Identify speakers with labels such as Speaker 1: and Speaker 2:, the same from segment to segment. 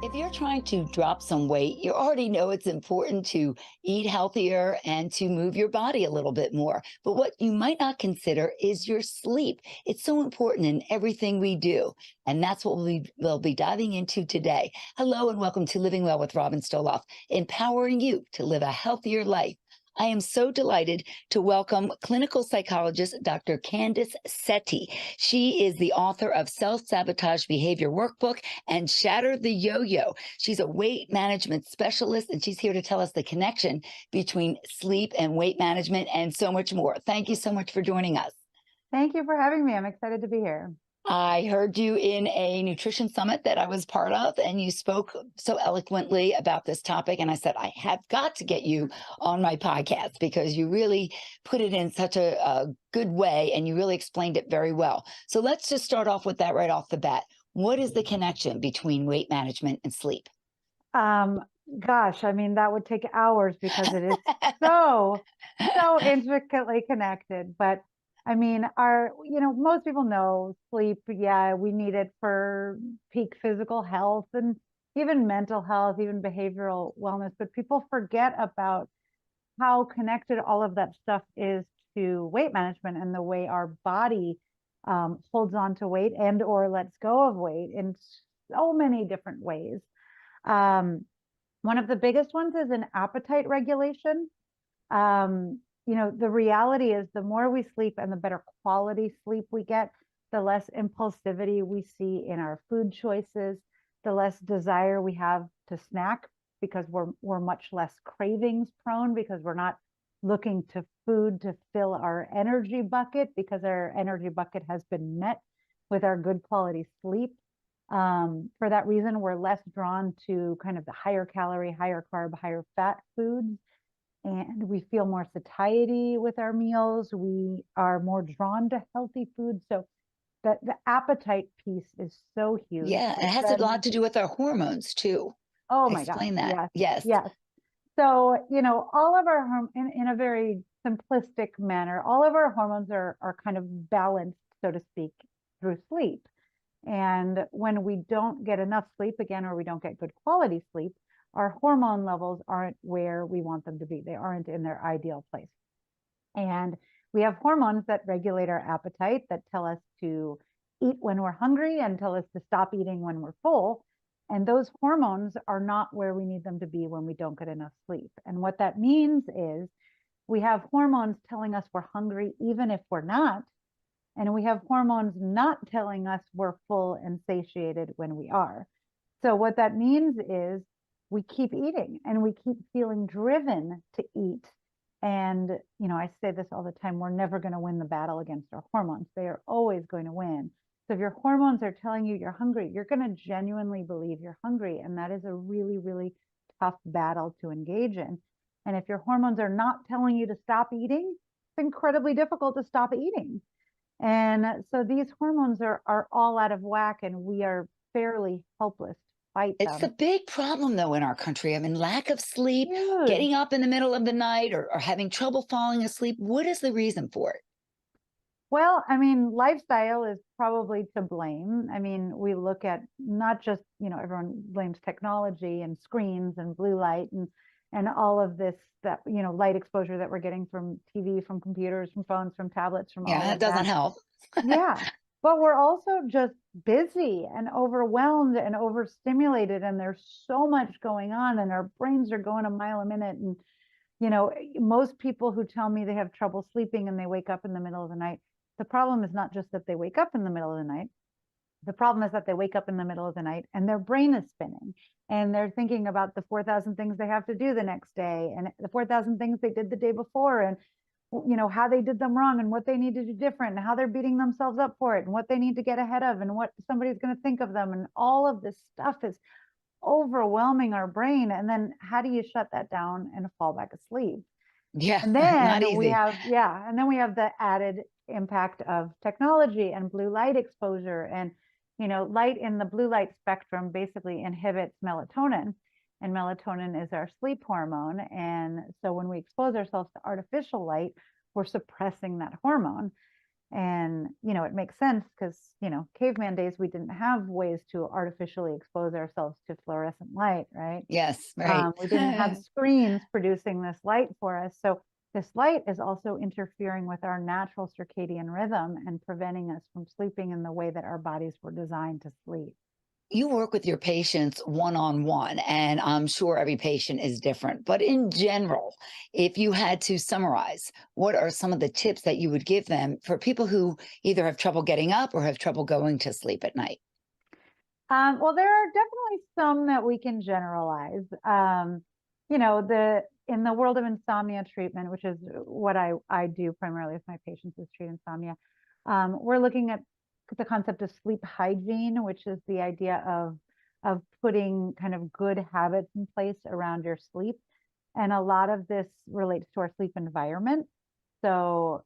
Speaker 1: If you're trying to drop some weight, you already know it's important to eat healthier and to move your body a little bit more. But what you might not consider is your sleep. It's so important in everything we do. And that's what we'll be diving into today. Hello, and welcome to Living Well with Robin Stoloff, empowering you to live a healthier life. I am so delighted to welcome clinical psychologist Dr. Candice Seti. She is the author of Self-Sabotage Behavior Workbook and Shatter the Yo-Yo. She's a weight management specialist, and she's here to tell us the connection between sleep and weight management and so much more. Thank you so much for joining us.
Speaker 2: Thank you for having me. I'm excited to be here.
Speaker 1: I heard you in a nutrition summit that I was part of, and you spoke so eloquently about this topic. And I said, I have got to get you on my podcast because you really put it in such a good way and you really explained it very well. So let's just start off with that right off the bat. What is the connection between weight management and sleep?
Speaker 2: Gosh, I mean, that would take hours because it is so intricately connected. But I mean, most people know sleep, yeah, we need it for peak physical health and even mental health, even behavioral wellness. But people forget about how connected all of that stuff is to weight management and the way our body holds on to weight and or lets go of weight in so many different ways. One of the biggest ones is an appetite regulation. The reality is the more we sleep and the better quality sleep we get, the less impulsivity we see in our food choices, the less desire we have to snack because we're much less cravings prone because we're not looking to food to fill our energy bucket because our energy bucket has been met with our good quality sleep. For that reason, we're less drawn to kind of the higher calorie, higher carb, higher fat foods. And we feel more satiety with our meals. We are more drawn to healthy foods. So the appetite piece is so huge.
Speaker 1: Yeah, it has a lot to do with our hormones too.
Speaker 2: Oh my gosh.
Speaker 1: Explain that.
Speaker 2: Yes.
Speaker 1: Yes.
Speaker 2: Yes. So, all of our in a very simplistic manner, all of our hormones are kind of balanced, so to speak, through sleep. And when we don't get enough sleep again, or we don't get good quality sleep, our hormone levels aren't where we want them to be. They aren't in their ideal place. And we have hormones that regulate our appetite, that tell us to eat when we're hungry and tell us to stop eating when we're full. And those hormones are not where we need them to be when we don't get enough sleep. And what that means is we have hormones telling us we're hungry even if we're not. And we have hormones not telling us we're full and satiated when we are. So what that means is we keep eating and we keep feeling driven to eat. And, I say this all the time, we're never going to win the battle against our hormones. They are always going to win. So if your hormones are telling you you're hungry, you're going to genuinely believe you're hungry. And that is a really, really tough battle to engage in. And if your hormones are not telling you to stop eating, it's incredibly difficult to stop eating. And so these hormones are all out of whack, and we are fairly helpless to fight
Speaker 1: It's the
Speaker 2: them.
Speaker 1: big problem, though, in our country. I mean, lack of sleep,
Speaker 2: Huge.
Speaker 1: getting up in the middle of the night, or having trouble falling asleep. What is the reason for it?
Speaker 2: Well, I mean, lifestyle is probably to blame. I mean, we look at not just, everyone blames technology and screens and blue light and all of this that, light exposure that we're getting from TV, from computers, from phones, from tablets, from
Speaker 1: Yeah,
Speaker 2: all
Speaker 1: that
Speaker 2: of
Speaker 1: doesn't
Speaker 2: that.
Speaker 1: help.
Speaker 2: Yeah. But we're also just busy and overwhelmed and overstimulated, and there's so much going on, and our brains are going a mile a minute. And, most people who tell me they have trouble sleeping and they wake up in the middle of the night, the problem is not just that they wake up in the middle of the night. The problem is that they wake up in the middle of the night and their brain is spinning and they're thinking about the 4,000 things they have to do the next day and the 4,000 things they did the day before and how they did them wrong and what they need to do different and how they're beating themselves up for it and what they need to get ahead of and what somebody's going to think of them. And all of this stuff is overwhelming our brain. And then how do you shut that down and fall back asleep?
Speaker 1: Yeah,
Speaker 2: And
Speaker 1: not
Speaker 2: then we
Speaker 1: easy.
Speaker 2: have, and then we have the added impact of technology and blue light exposure. And, light in the blue light spectrum basically inhibits melatonin. And melatonin is our sleep hormone. And so when we expose ourselves to artificial light, we're suppressing that hormone. And, it makes sense because, caveman days, we didn't have ways to artificially expose ourselves to fluorescent light, right?
Speaker 1: Yes, right.
Speaker 2: We didn't have screens producing this light for us. So this light is also interfering with our natural circadian rhythm and preventing us from sleeping in the way that our bodies were designed to sleep.
Speaker 1: You work with your patients one on one, and I'm sure every patient is different. But in general, if you had to summarize, what are some of the tips that you would give them for people who either have trouble getting up or have trouble going to sleep at night?
Speaker 2: Well, there are definitely some that we can generalize. The in the world of insomnia treatment, which is what I do primarily with my patients, is treat insomnia. We're looking at the concept of sleep hygiene, which is the idea of putting kind of good habits in place around your sleep. And a lot of this relates to our sleep environment. So,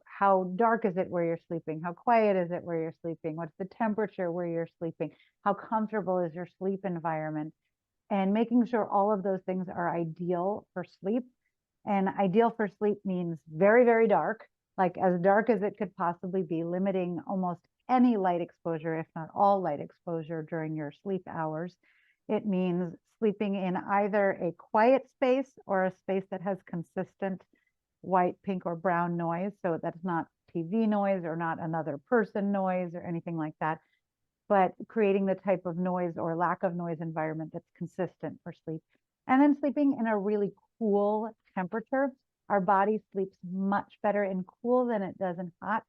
Speaker 2: how dark is it where you're sleeping? How quiet is it where you're sleeping? What's the temperature where you're sleeping? How comfortable is your sleep environment? And making sure all of those things are ideal for sleep. And ideal for sleep means very, very dark, like as dark as it could possibly be, limiting almost any light exposure, if not all light exposure during your sleep hours. It means sleeping in either a quiet space or a space that has consistent white, pink, or brown noise. So that's not TV noise or not another person noise or anything like that, but creating the type of noise or lack of noise environment that's consistent for sleep. And then sleeping in a really cool temperature. Our body sleeps much better in cool than it does in hot.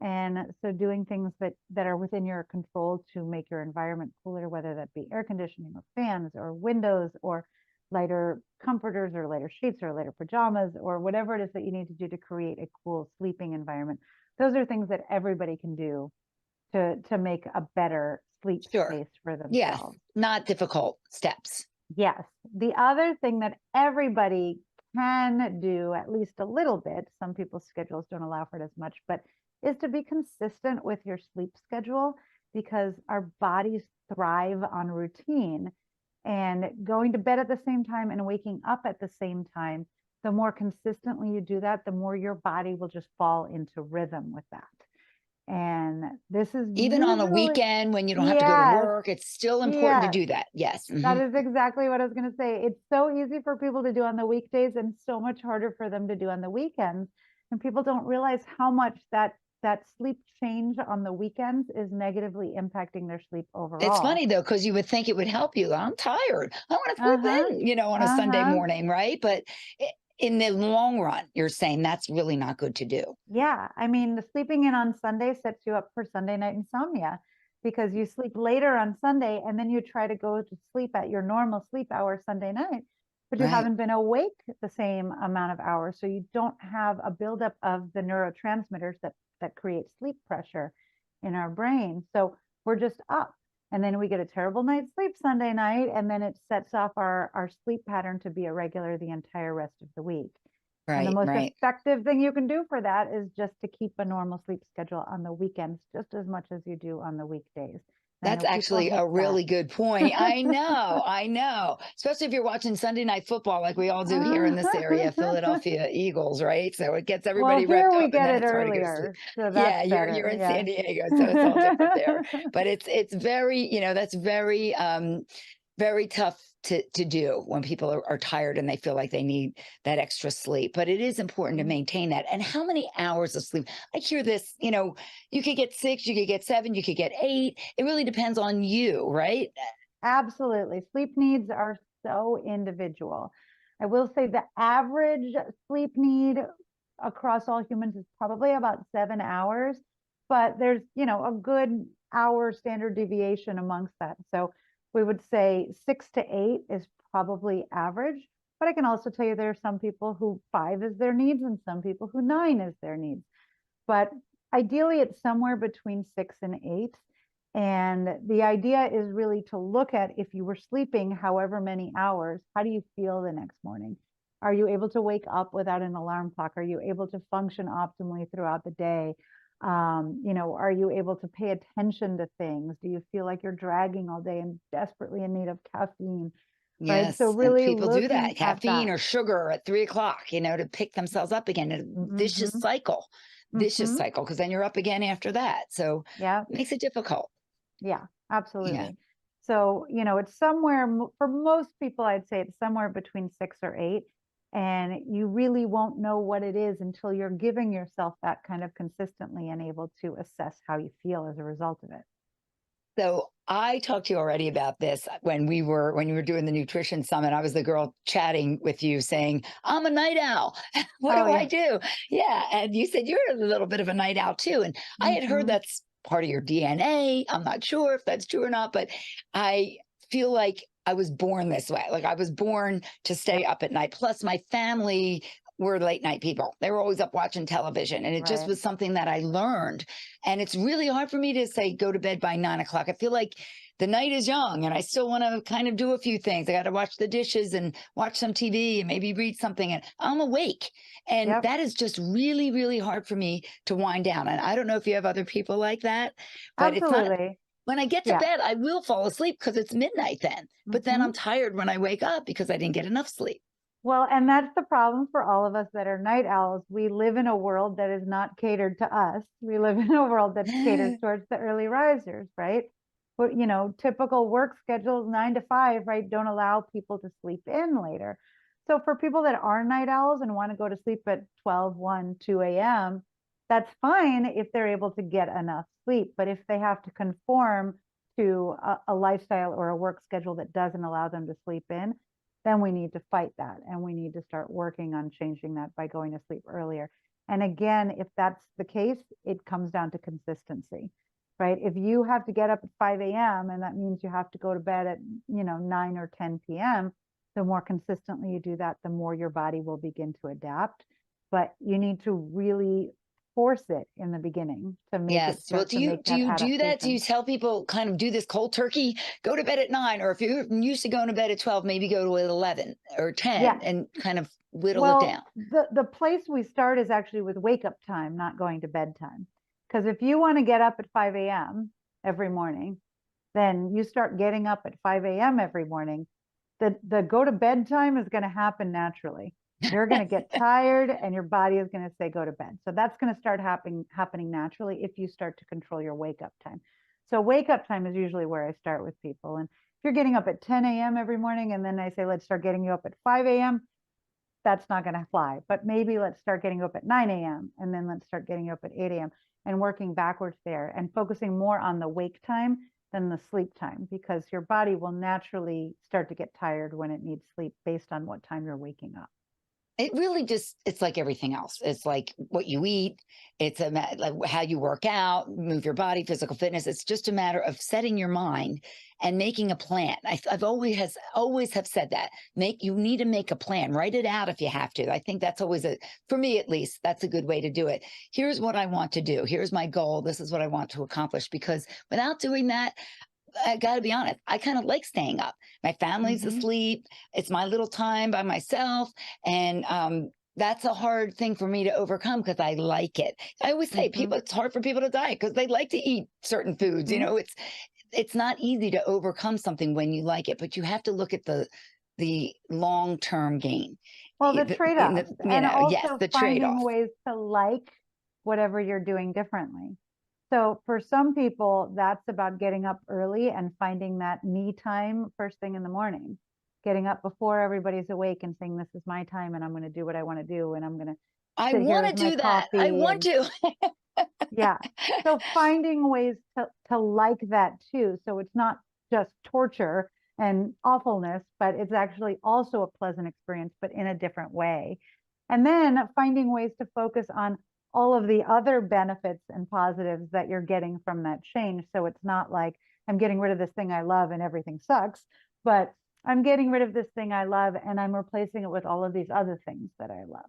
Speaker 2: And so doing things that are within your control to make your environment cooler, whether that be air conditioning or fans or windows or lighter comforters or lighter sheets or lighter pajamas or whatever it is that you need to do to create a cool sleeping environment. Those are things that everybody can do to make a better sleep
Speaker 1: Sure.
Speaker 2: space for
Speaker 1: Yes,
Speaker 2: themselves.
Speaker 1: not difficult steps.
Speaker 2: Yes. The other thing that everybody can do at least a little bit, some people's schedules don't allow for it as much, but is to be consistent with your sleep schedule because our bodies thrive on routine, and going to bed at the same time and waking up at the same time. The more consistently you do that, the more your body will just fall into rhythm with that. And this is
Speaker 1: Even on a
Speaker 2: usually,
Speaker 1: weekend when you don't have to go to
Speaker 2: yes,
Speaker 1: work, it's still important to
Speaker 2: yes.
Speaker 1: do that. Yes.
Speaker 2: That
Speaker 1: Mhm.
Speaker 2: is exactly what I was going to say. It's so easy for people to do on the weekdays and so much harder for them to do on the weekends. And people don't realize how much that sleep change on the weekends is negatively impacting their sleep
Speaker 1: It's
Speaker 2: overall.
Speaker 1: funny though, because you would think it would help you. I'm tired. I want to sleep
Speaker 2: Uh-huh.
Speaker 1: in, on a Sunday
Speaker 2: Uh-huh.
Speaker 1: morning, right? But in the long run, you're saying that's really not good to do.
Speaker 2: Yeah, I mean, the sleeping in on Sunday sets you up for Sunday night insomnia because you sleep later on Sunday and then you try to go to sleep at your normal sleep hour Sunday night, but you
Speaker 1: Right.
Speaker 2: haven't been awake the same amount of hours. So you don't have a buildup of the neurotransmitters that create sleep pressure in our brain. So we're just up. And then we get a terrible night's sleep Sunday night, and then it sets off our sleep pattern to be irregular the entire rest of the week. And the
Speaker 1: Right.
Speaker 2: most
Speaker 1: Right.
Speaker 2: effective thing you can do for that is just to keep a normal sleep schedule on the weekends, just as much as you do on the weekdays. I
Speaker 1: That's
Speaker 2: know people
Speaker 1: actually
Speaker 2: hate
Speaker 1: a
Speaker 2: that.
Speaker 1: really good point. I know, I know. Especially if you're watching Sunday night football like we all do here in this area, Philadelphia Eagles, right? So it gets
Speaker 2: Well,
Speaker 1: everybody
Speaker 2: here
Speaker 1: revved
Speaker 2: we
Speaker 1: up and
Speaker 2: get
Speaker 1: then
Speaker 2: it
Speaker 1: it's hard to go to sleep.
Speaker 2: earlier, so that's
Speaker 1: Yeah, you're
Speaker 2: better.
Speaker 1: in
Speaker 2: Yeah.
Speaker 1: San Diego, so it's all different there. But it's very, that's very very tough to do when people are tired and they feel like they need that extra sleep. But it is important to maintain that. And how many hours of sleep? I hear this, you could get 6, you could get 7, you could get 8. It really depends on you, right?
Speaker 2: Absolutely. Sleep needs are so individual. I will say the average sleep need across all humans is probably about 7 hours, but there's, a good hour standard deviation amongst that. So we would say 6 to 8 is probably average. But I can also tell you there are some people who 5 is their needs and some people who 9 is their needs. But ideally, it's somewhere between 6 and 8. And the idea is really to look at, if you were sleeping however many hours, how do you feel the next morning? Are you able to wake up without an alarm clock? Are you able to function optimally throughout the day? Are you able to pay attention to things? Do you feel like you're dragging all day and desperately in need of caffeine? Right. So
Speaker 1: Yes. And
Speaker 2: really
Speaker 1: people do
Speaker 2: looking
Speaker 1: that,
Speaker 2: at that.
Speaker 1: caffeine or sugar at 3 o'clock, to pick themselves up again, a vicious
Speaker 2: Mhm.
Speaker 1: cycle vicious
Speaker 2: Hmm.
Speaker 1: cycle because then you're up again after that. So
Speaker 2: Yeah.
Speaker 1: it makes it difficult.
Speaker 2: Yeah,
Speaker 1: Yeah.
Speaker 2: absolutely. So, it's somewhere for most people, I'd say it's somewhere between 6 or 8. And you really won't know what it is until you're giving yourself that kind of consistently and able to assess how you feel as a result of it.
Speaker 1: So I talked to you already about this when you were doing the nutrition summit. I was the girl chatting with you saying, I'm a night owl. What
Speaker 2: Oh,
Speaker 1: do I
Speaker 2: yeah.
Speaker 1: do? Yeah. And you said you're a little bit of a night owl too. And I had heard
Speaker 2: Hmm.
Speaker 1: that's part of your DNA. I'm not sure if that's true or not, but I feel like I was born this way. Like I was born to
Speaker 2: Yeah.
Speaker 1: stay up at night. Plus, my family were late night people. They were always up watching television. And it just
Speaker 2: Right.
Speaker 1: was something that I learned. And it's really hard for me to say go to bed by 9 o'clock. I feel like the night is young and I still want to kind of do a few things. I got to watch the dishes and watch some TV and maybe read something. And I'm awake. And
Speaker 2: Yep.
Speaker 1: that is just really, really hard for me to wind down. And I don't know if you have other people like that, but it's not.
Speaker 2: Absolutely.
Speaker 1: When I get to
Speaker 2: Yeah.
Speaker 1: bed, I will fall asleep because it's midnight then. But then I'm
Speaker 2: Hmm.
Speaker 1: tired when I wake up because I didn't get enough sleep.
Speaker 2: Well, and that's the problem for all of us that are night owls. We live in a world that is not catered to us. We live in a world that's catered towards the early risers, right? But, typical work schedules, 9 to 5, right, don't allow people to sleep in later. So for people that are night owls and want to go to sleep at 12, 1, 2 a.m., that's fine if they're able to get enough sleep. But if they have to conform to a lifestyle or a work schedule that doesn't allow them to sleep in, then we need to fight that and we need to start working on changing that by going to sleep earlier. And again, if that's the case, it comes down to consistency, right? If you have to get up at 5 a.m. and that means you have to go to bed at, 9 or 10 p.m., the more consistently you do that, the more your body will begin to adapt. But you need to really force it in the beginning to make it
Speaker 1: Yes. Well,
Speaker 2: start
Speaker 1: do
Speaker 2: to
Speaker 1: you
Speaker 2: make
Speaker 1: do
Speaker 2: that
Speaker 1: you do that? Do you
Speaker 2: adaptation.
Speaker 1: tell people kind of do this cold turkey, go to bed at 9, or if you're used to going to bed at 12, maybe go to 11 or 10
Speaker 2: Yeah.
Speaker 1: and kind of whittle it
Speaker 2: Well,
Speaker 1: down?
Speaker 2: the place we start is actually with wake up time, not going to bedtime. Because if you want to get up at 5 a.m. every morning, then you start getting up at 5 a.m. every morning. The go to bed time is going to happen naturally. You're going to get tired and your body is going to say go to bed. So that's going to start happening naturally if you start to control your wake up time. So wake up time is usually where I start with people. And if you're getting up at 10 a.m. every morning and then I say let's start getting you up at 5 a.m., that's not going to fly. But maybe let's start getting up at 9 a.m. and then let's start getting up at 8 a.m. and working backwards there and focusing more on the wake time than the sleep time, because your body will naturally start to get tired when it needs sleep based on what time you're waking up.
Speaker 1: It really just, it's like everything else. It's like what you eat. It's like how you work out, move your body, physical fitness. It's just a matter of setting your mind and making a plan. I've always have said that you need to make a plan, write it out if you have to. I think that's always for me at least, that's a good way to do it. Here's what I want to do. Here's my goal. This is what I want to accomplish, because without doing that, I got to be honest, I kind of like staying up. My family's
Speaker 2: Mm-hmm.
Speaker 1: asleep. It's my little time by myself. And that's a hard thing for me to overcome because I like it. I always say
Speaker 2: Mm-hmm.
Speaker 1: people, it's hard for people to diet because they like to eat certain foods.
Speaker 2: Mm-hmm.
Speaker 1: It's not easy to overcome something when you like it, but you have to look at the long-term gain.
Speaker 2: Well, the trade-offs and
Speaker 1: Yes,
Speaker 2: also
Speaker 1: the
Speaker 2: finding
Speaker 1: trade-off.
Speaker 2: ways to like whatever you're doing differently. So for some people, that's about getting up early and finding that me time first thing in the morning, getting up before everybody's awake and saying, this is my time and I'm going to do what I want to do. And I'm going to
Speaker 1: I
Speaker 2: sit here
Speaker 1: want
Speaker 2: with
Speaker 1: to
Speaker 2: my
Speaker 1: do that. I
Speaker 2: coffee
Speaker 1: want
Speaker 2: and
Speaker 1: to.
Speaker 2: yeah. So finding ways to like that too. So it's not just torture and awfulness, but it's actually also a pleasant experience, but in a different way. And then finding ways to focus on all of the other benefits and positives that you're getting from that change. So it's not like I'm getting rid of this thing I love and everything sucks, but I'm getting rid of this thing I love and I'm replacing it with all of these other things that I love.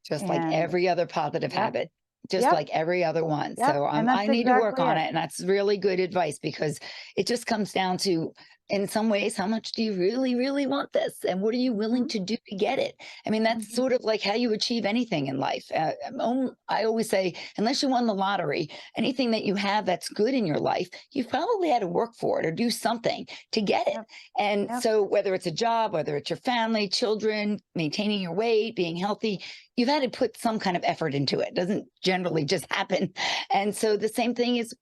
Speaker 1: Just like
Speaker 2: And
Speaker 1: every other positive
Speaker 2: yep,
Speaker 1: habit, just
Speaker 2: yep,
Speaker 1: like every other one.
Speaker 2: yep.
Speaker 1: So
Speaker 2: And
Speaker 1: I
Speaker 2: that's
Speaker 1: need to work
Speaker 2: exactly
Speaker 1: on
Speaker 2: it.
Speaker 1: it. And that's really good advice because it just comes down to in some ways, how much do you really, really want this? And what are you willing
Speaker 2: Hmm.
Speaker 1: to do to get it? I mean, that's
Speaker 2: Hmm.
Speaker 1: sort of like how you achieve anything in life. I always say, unless you won the lottery, anything that you have that's good in your life, you've probably had to work for it or do something to get it.
Speaker 2: Yep.
Speaker 1: And
Speaker 2: Yep.
Speaker 1: so, whether it's a job, whether it's your family, children, maintaining your weight, being healthy, you've had to put some kind of effort into it. It doesn't generally just happen. And so, the same thing is,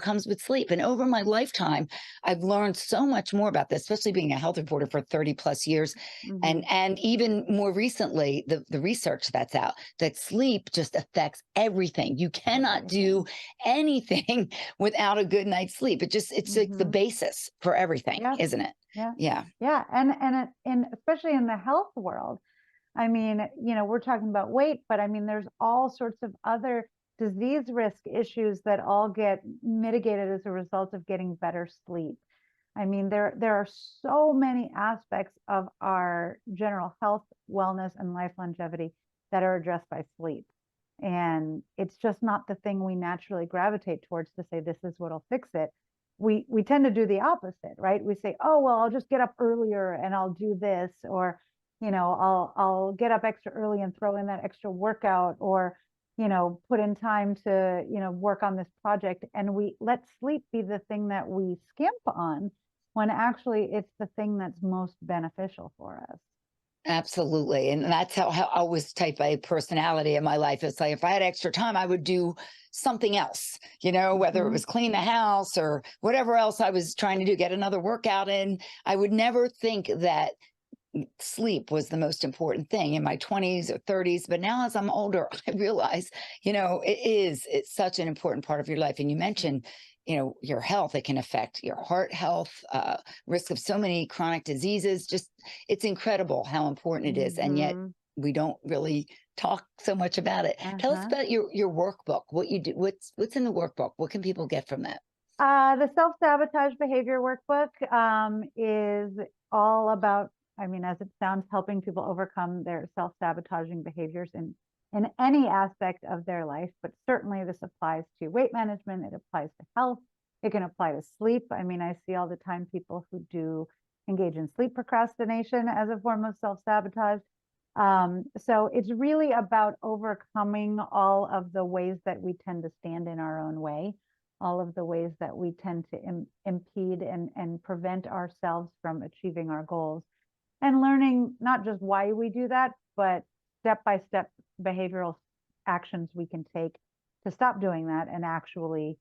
Speaker 1: comes with sleep. And over my lifetime, I've learned so much more about this, especially being a health reporter for 30 plus years.
Speaker 2: Hmm.
Speaker 1: And even more recently, the research that's out that sleep just affects everything. You cannot do
Speaker 2: Everything.
Speaker 1: anything without a good night's sleep. It's like the
Speaker 2: Hmm.
Speaker 1: basis for everything,
Speaker 2: Yeah.
Speaker 1: isn't it?
Speaker 2: Yeah.
Speaker 1: Yeah.
Speaker 2: Yeah. And especially in the health world, I mean, we're talking about weight, but I mean, there's all sorts of other disease risk issues that all get mitigated as a result of getting better sleep. I mean, there are so many aspects of our general health, wellness, and life longevity that are addressed by sleep. And it's just not the thing we naturally gravitate towards to say this is what'll fix it. We tend to do the opposite, right? We say, oh well, I'll just get up earlier and I'll do this, or I'll get up extra early and throw in that extra workout, or put in time to work on this project, and we let sleep be the thing that we skimp on when actually it's the thing that's most beneficial for us.
Speaker 1: Absolutely. And that's how I was type A personality in my life. It's like if I had extra time, I would do something else, whether it
Speaker 2: Hmm.
Speaker 1: was clean the house or whatever else I was trying to do, get another workout in. I would never think that sleep was the most important thing in my 20s or 30s. But now as I'm older, I realize, it's such an important part of your life. And you mentioned, your health, it can affect your heart health, risk of so many chronic diseases. Just, it's incredible how important it is. And yet
Speaker 2: Hmm.
Speaker 1: we don't really talk so much about it. Tell us
Speaker 2: Uh-huh.
Speaker 1: about your workbook, what you do, what's in the workbook, what can people get from that?
Speaker 2: The self-sabotage behavior workbook is all about, I mean, as it sounds, helping people overcome their self-sabotaging behaviors in any aspect of their life. But certainly this applies to weight management, it applies to health, it can apply to sleep. I mean, I see all the time people who do engage in sleep procrastination as a form of self-sabotage. So it's really about overcoming all of the ways that we tend to stand in our own way, all of the ways that we tend to impede and prevent ourselves from achieving our goals, and learning not just why we do that, but step by step behavioral actions we can take to stop doing that and actually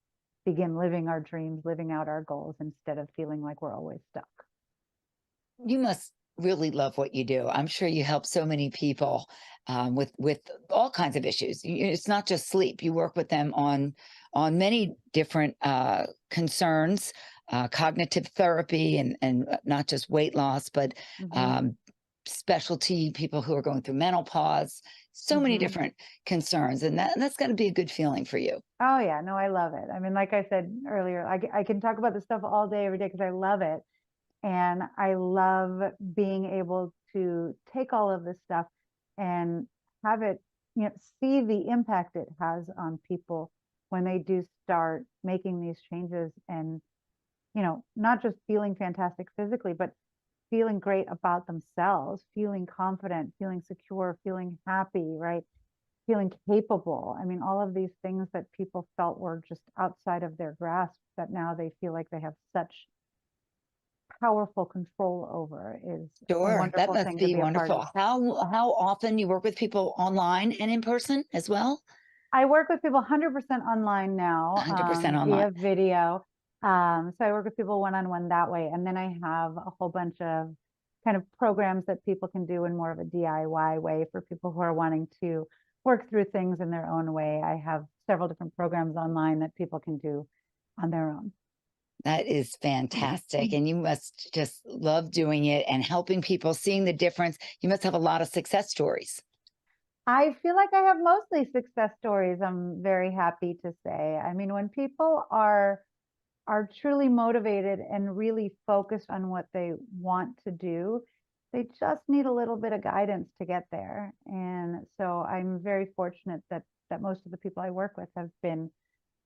Speaker 2: begin living our dreams, living out our goals instead of feeling like we're always stuck.
Speaker 1: You must really love what you do. I'm sure you help so many people with all kinds of issues. It's not just sleep. You work with them on many different concerns, cognitive therapy, and not just weight loss, but
Speaker 2: Hmm.
Speaker 1: um, specialty people who are going through menopause. So many
Speaker 2: Hmm.
Speaker 1: different concerns, and that's got to be a good feeling for you.
Speaker 2: Oh yeah, no, I love it. I mean, like I said earlier, I can talk about this stuff all day, every day because I love it. And I love being able to take all of this stuff and have it, see the impact it has on people when they do start making these changes, and, not just feeling fantastic physically, but feeling great about themselves, feeling confident, feeling secure, feeling happy, right? Feeling capable. I mean, all of these things that people felt were just outside of their grasp, that now they feel like they have such powerful control over, is a
Speaker 1: Sure, that
Speaker 2: wonderful
Speaker 1: must
Speaker 2: thing to
Speaker 1: be
Speaker 2: be a part
Speaker 1: wonderful.
Speaker 2: of.
Speaker 1: How often you work with people online and in person as well?
Speaker 2: I work with people 100% online now,
Speaker 1: 100% online.
Speaker 2: via video. So I work with people one-on-one that way. And then I have a whole bunch of kind of programs that people can do in more of a DIY way for people who are wanting to work through things in their own way. I have several different programs online that people can do on their own.
Speaker 1: That is fantastic. And you must just love doing it and helping people, seeing the difference. You must have a lot of success stories.
Speaker 2: I feel like I have mostly success stories, I'm very happy to say. I mean, when people are truly motivated and really focused on what they want to do, they just need a little bit of guidance to get there. And so I'm very fortunate that most of the people I work with have been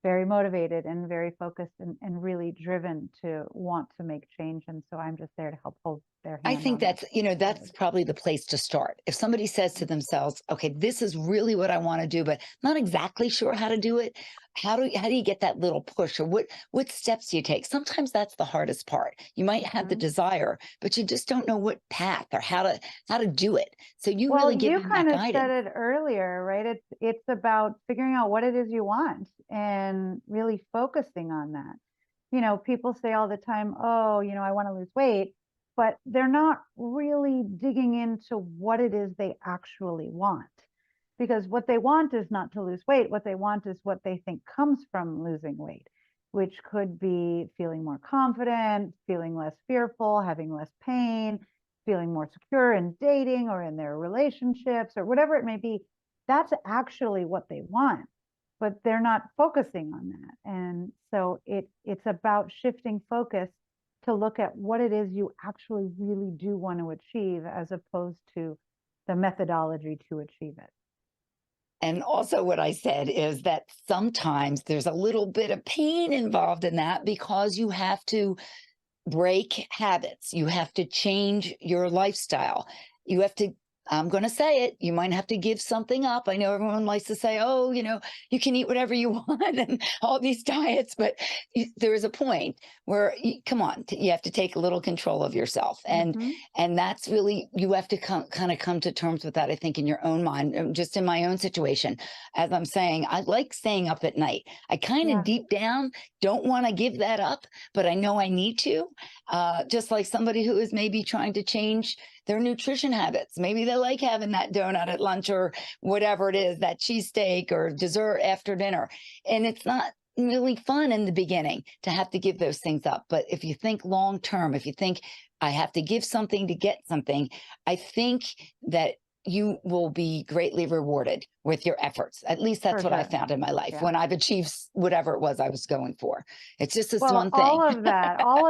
Speaker 2: very motivated and very focused and really driven to want to make change. And so I'm just there to help hold their
Speaker 1: I
Speaker 2: hand
Speaker 1: think
Speaker 2: on that
Speaker 1: that's, that's
Speaker 2: forward.
Speaker 1: probably the place to start. If somebody says to themselves, okay, this is really what I want to do, but not exactly sure how to do it, how do you get that little push, or what steps do you take? Sometimes that's the hardest part. You might have the
Speaker 2: Mhm.
Speaker 1: desire, but you just don't know what path or how to do it. So you
Speaker 2: Well,
Speaker 1: really give
Speaker 2: you
Speaker 1: them that
Speaker 2: kind of said
Speaker 1: guidance.
Speaker 2: it earlier, right? It's about figuring out what it is you want and really focusing on that. People say all the time, "Oh, I want to lose weight," but they're not really digging into what it is they actually want. Because what they want is not to lose weight. What they want is what they think comes from losing weight, which could be feeling more confident, feeling less fearful, having less pain, feeling more secure in dating or in their relationships or whatever it may be. That's actually what they want, but they're not focusing on that. And so it's about shifting focus to look at what it is you actually really do want to achieve as opposed to the methodology to achieve it.
Speaker 1: And also, what I said is that sometimes there's a little bit of pain involved in that because you have to break habits. You have to change your lifestyle. You have to, I'm going to say it, you might have to give something up. I know everyone likes to say, oh, you can eat whatever you want and all these diets, but there is a point where, come on, you have to take a little control of yourself.
Speaker 2: Mm-hmm.
Speaker 1: And that's really, you have to kind of come to terms with that, I think, in your own mind. Just in my own situation, as I'm saying, I like staying up at night. I kind of
Speaker 2: Yeah.
Speaker 1: deep down don't want to give that up, but I know I need to. Just like somebody who is maybe trying to change their nutrition habits. Maybe they like having that donut at lunch or whatever it is, that cheesesteak or dessert after dinner. And it's not really fun in the beginning to have to give those things up. But if you think long term, if you think I have to give something to get something, I think that you will be greatly rewarded with your efforts. At least that's
Speaker 2: For
Speaker 1: what I
Speaker 2: sure.
Speaker 1: found in my life
Speaker 2: Yeah.
Speaker 1: when I've achieved whatever it was I was going for. It's just this
Speaker 2: Well,
Speaker 1: one thing.
Speaker 2: all of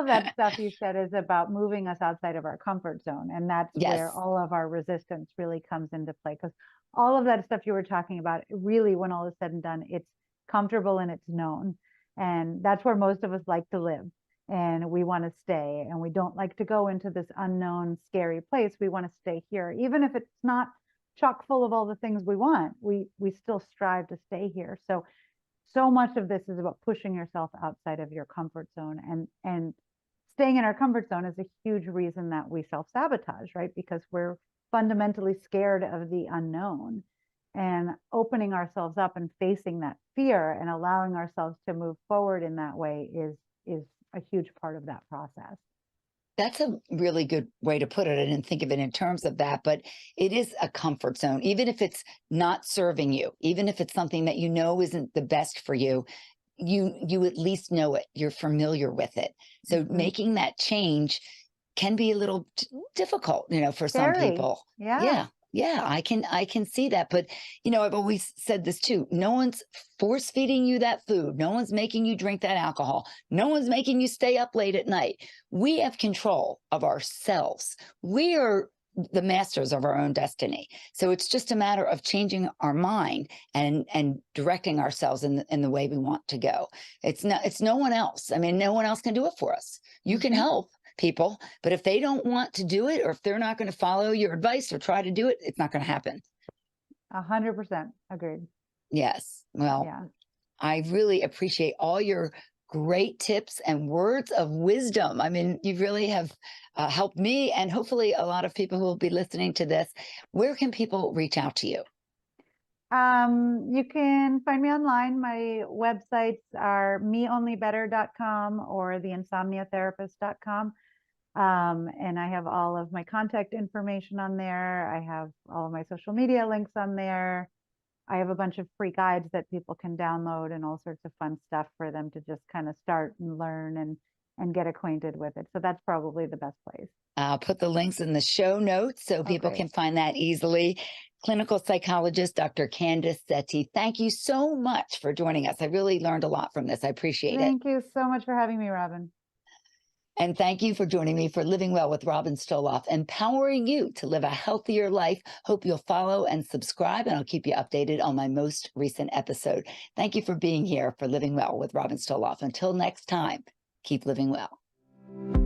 Speaker 2: that stuff you said is about moving us outside of our comfort zone. And that's where
Speaker 1: Yes.
Speaker 2: all of our resistance really comes into play. Because all of that stuff you were talking about, really, when all is said and done, it's comfortable and it's known. And that's where most of us like to live. And we want to stay. And we don't like to go into this unknown, scary place. We want to stay here. Even if it's not chock full of all the things we want, we still strive to stay here. So much of this is about pushing yourself outside of your comfort zone, and staying in our comfort zone is a huge reason that we self-sabotage, right? Because we're fundamentally scared of the unknown, and opening ourselves up and facing that fear and allowing ourselves to move forward in that way is a huge part of that process.
Speaker 1: That's a really good way to put it. I didn't think of it in terms of that, but it is a comfort zone. Even if it's not serving you, even if it's something that you know isn't the best for you, you at least know it. You're familiar with it. So
Speaker 2: Mm-hmm.
Speaker 1: making that change can be a little difficult, for some
Speaker 2: Scary.
Speaker 1: people.
Speaker 2: Yeah.
Speaker 1: Yeah. Yeah, I can see that. But I've always said this too. No one's force feeding you that food. No one's making you drink that alcohol. No one's making you stay up late at night. We have control of ourselves. We are the masters of our own destiny. So it's just a matter of changing our mind and directing ourselves in the way we want to go. It's no one else. I mean, no one else can do it for us. You can
Speaker 2: Mm-hmm.
Speaker 1: help people, but if they don't want to do it, or if they're not going to follow your advice or try to do it, it's not going to happen.
Speaker 2: 100% agreed.
Speaker 1: Yes. Well,
Speaker 2: Yeah.
Speaker 1: I really appreciate all your great tips and words of wisdom. I mean, you really have helped me and hopefully a lot of people who will be listening to this. Where can people reach out to you?
Speaker 2: You can find me online. My websites are meonlybetter.com or theinsomniatherapist.com. And I have all of my contact information on there. I have all of my social media links on there. I have a bunch of free guides that people can download and all sorts of fun stuff for them to just kind of start and learn and get acquainted with it. So that's probably the best place.
Speaker 1: I'll put the links in the show notes so
Speaker 2: Oh,
Speaker 1: people
Speaker 2: great.
Speaker 1: can find that easily. Clinical psychologist, Dr. Candice Seti, thank you so much for joining us. I really learned a lot from this. I appreciate it.
Speaker 2: Thank you so much for having me, Robin.
Speaker 1: And thank you for joining me for Living Well with Robin Stoloff, empowering you to live a healthier life. Hope you'll follow and subscribe, and I'll keep you updated on my most recent episode. Thank you for being here for Living Well with Robin Stoloff. Until next time, keep living well.